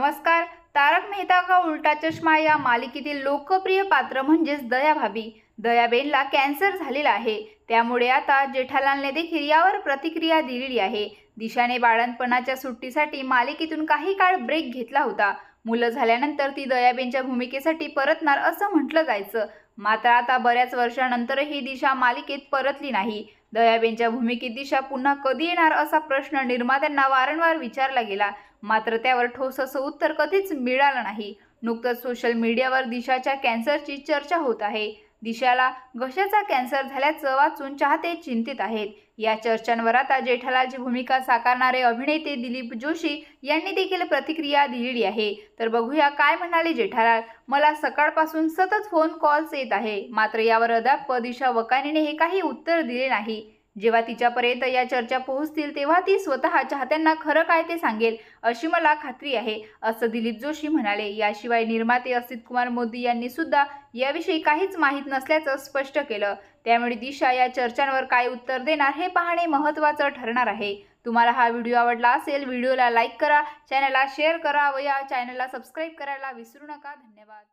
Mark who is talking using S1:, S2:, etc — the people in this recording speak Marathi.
S1: नमस्कार. तारक मेहता का उल्टा चष्मा या मालिकेतील लोकप्रिय पात्र म्हणजेच दयाभाभी दयाबेनला कॅन्सर झालेला आहे. त्यामुळे आता जेठालालने देखील यावर प्रतिक्रिया दिलेली आहे. दिशाने बाळंतपणाच्या सुट्टीसाठी मालिकेतून काही काळ ब्रेक घेतला होता. मुलं झाल्यानंतर ती दयाबेनच्या भूमिकेसाठी परतणार असं म्हटलं जायचं. मात्र आता बऱ्याच वर्षांनंतरही दिशा मालिकेत परतली नाही. दयाबेनच्या भूमिकेत दिशा पुन्हा कधी येणार असा प्रश्न निर्मात्यांना वारंवार विचारला गेला. मात्र त्यावर ठोस असं उत्तर कधीच मिळालं नाही. नुकतंच सोशल मीडियावर दिशाच्या कॅन्सरची चर्चा होत आहे. दिशाला घशाचा कॅन्सर झाल्याचं वाचून चाहते चिंतित आहेत. या चर्चांवर आता जेठालालची भूमिका साकारणारे अभिनेते दिलीप जोशी यांनी देखील प्रतिक्रिया दिलेली आहे. तर बघूया काय म्हणाले जेठालाल. मला सकाळपासून सतत फोन कॉल्स येत आहे, मात्र यावर अद्याप दिशा वकानीने हे काही उत्तर दिले नाही. जेव्हा तिच्यापर्यंत या चर्चा पोहोचतील तेव्हा ती स्वतः चाहत्यांना खरं काय ते सांगेल अशी मला खात्री आहे, असं दिलीप जोशी म्हणाले. याशिवाय निर्माते असित कुमार मोदी यांनी सुद्धा याविषयी काहीच माहीत नसल्याचं स्पष्ट केलं. त्यामुळे दिशा या चर्चांवर काय उत्तर देणार हे पाहणे महत्त्वाचं ठरणार आहे. तुम्हाला हा व्हिडिओ आवडला असेल, व्हिडिओला लाईक करा, चॅनलला शेअर करा व या चॅनलला सबस्क्राईब करायला विसरू नका. धन्यवाद.